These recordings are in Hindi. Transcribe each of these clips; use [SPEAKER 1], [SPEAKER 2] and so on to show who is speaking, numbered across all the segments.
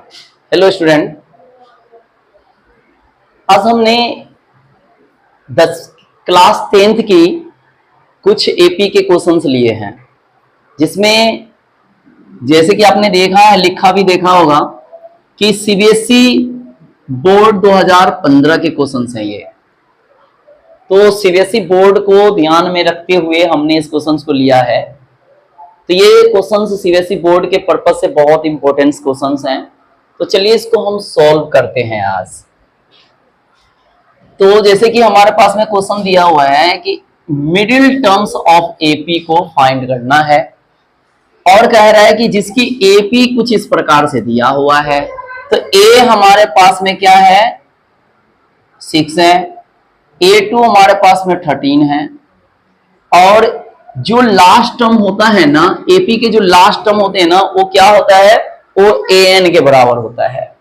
[SPEAKER 1] हेलो स्टूडेंट, आज हमने क्लास 10th की कुछ एपी के क्वेश्चंस लिए हैं, जिसमें जैसे कि आपने देखा है, लिखा भी देखा होगा कि सीबीएसई बोर्ड 2015 के क्वेश्चंस हैं ये। तो सीबीएसई बोर्ड को ध्यान में रखते हुए हमने इस क्वेश्चंस को लिया है। तो ये क्वेश्चंस सीबीएसई बोर्ड के पर्पस से बहुत इंपॉर्टेंट क्वेश्चंस हैं। तो चलिए इसको हम सॉल्व करते हैं आज। तो जैसे कि हमारे पास में क्वेश्चन दिया हुआ है कि मिडिल टर्म्स ऑफ एपी को फाइंड करना है, और कह रहा है कि जिसकी एपी कुछ इस प्रकार से दिया हुआ है। तो ए हमारे पास में क्या है, 6 है, A2 हमारे पास में 13 है, और जो लास्ट टर्म होता है ना, एपी के जो लास्ट टर्म होते हैं ना, वो क्या होता है, वो an के बराबर होता है।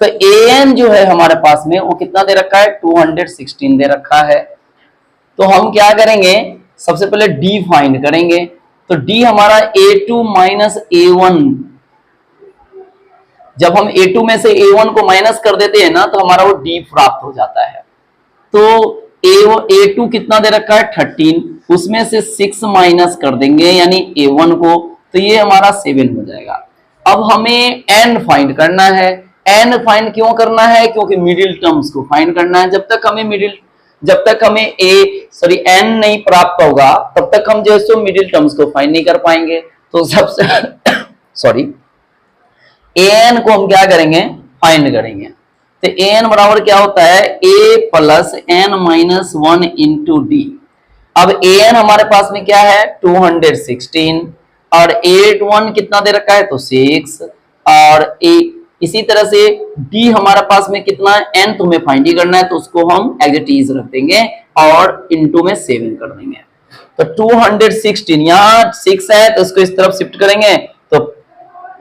[SPEAKER 1] तो an जो है हमारे पास में वो कितना दे रखा है, 216 दे रखा है। तो हम क्या करेंगे, सबसे पहले d फाइंड करेंगे। तो d हमारा A2 माइनस A1, जब हम A2 में से A1 को माइनस कर देते हैं ना, तो हमारा वो d प्राप्त हो जाता है। तो A2 कितना दे रखा है, 13, उसमें से 6 माइनस कर देंगे यानी A1 को, तो ये हमारा 7 हो जाएगा। अब हमें n फाइंड करना है। n फाइंड क्यों करना है, क्योंकि मिडिल टर्म्स को फाइंड करना है। जब तक हमें n नहीं प्राप्त होगा, तब तक हम जो है मिडिल टर्म्स को फाइंड नहीं कर पाएंगे। तो सबसे an को हम क्या करेंगे, फाइंड करेंगे। तो an बराबर क्या होता है, a plus n minus 1 into D. अब an हमारे पास में क्या है, 216, और 8 कितना दे रखा है, तो 6, और इसी तरह से d हमारे पास में कितना है, n तो हमें फाइंड ही करना है, तो उसको हम एज इट इज रख देंगे और इंटू में 7 कर देंगे। तो 216, यहाँ 6 है तो इसको इस तरफ शिफ्ट करेंगे तो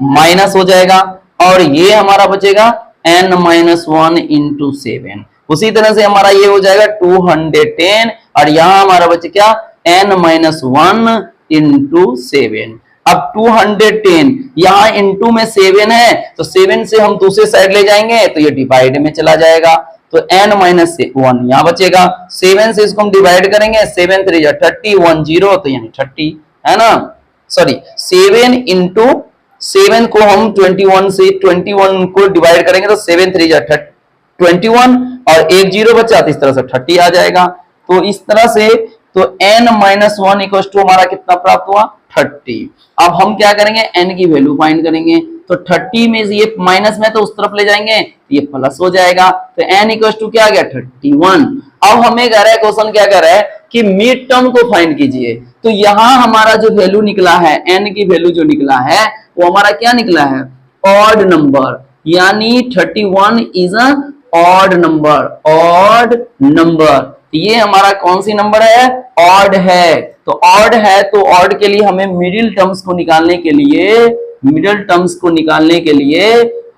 [SPEAKER 1] माइनस हो जाएगा, और ये हमारा बचेगा n माइनस 1 इंटू 7। उसी तरह से हमारा ये हो जाएगा 210, और यहां हमारा बचे क्या, n माइनस 1 इंटू 7। अब 210 यहाँ इंटू में 7 है, तो 7 से हम दूसरे साइड ले जाएंगे तो ये डिवाइड में चला जाएगा। तो n माइनस 1 यहाँ बचेगा, 7 से इसको हम डिवाइड करेंगे, 7 3 30, 1 0, तो यानी 30 है ना। सॉरी, 7 इंटू 7 को हम 21 से 21 को डिवाइड करेंगे तो 7 3 21, और 1 0 बचा, तो इस तरह से 30 आ जाएगा। तो इस तरह से तो n माइनस 1 इक्वल टू हमारा कितना प्राप्त हुआ, 30। अब हम क्या करेंगे, n की वैल्यू फाइंड करेंगे। तो 30 में ये माइनस में तो उस तरफ ले जाएंगे, ये प्लस हो जाएगा। तो n इक्वल टू क्या आ गया, 31। अब हमें कह रहा है, क्वेश्चन क्या कह रहा है कि मिड टर्म को फाइंड कीजिए। तो यहां हमारा जो वैल्यू निकला है, n की वैल्यू जो निकला है वो हमारा क्या निकला है, ऑड नंबर, यानी 31 इज अ ऑड नंबर। ये हमारा कौन सी नंबर है, ऑड है। तो ऑड है, तो ऑड के लिए हमें मिडिल टर्म्स को निकालने के लिए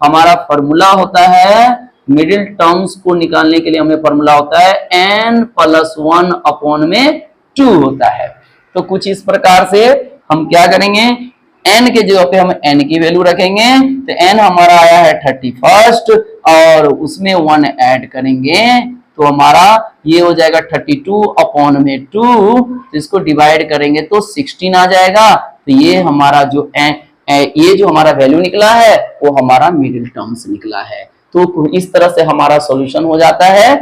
[SPEAKER 1] हमारा फॉर्मूला होता है, मिडिल टर्म्स को निकालने के लिए हमें फॉर्मूला होता है n प्लस 1 अपॉन में 2 होता है। तो कुछ इस प्रकार से हम क्या करेंगे, n के जगह पे हम n की वैल्यू रखेंगे। तो n हमारा आया है 31, और उसमें 1 ऐड करेंगे तो हमारा ये हो जाएगा 32 अपॉन में 2। तो इसको डिवाइड करेंगे तो 16 आ जाएगा। तो ये हमारा जो ये जो हमारा वैल्यू निकला है वो हमारा मिडिल टर्म्स निकला है। तो इस तरह से हमारा सॉल्यूशन हो जाता है।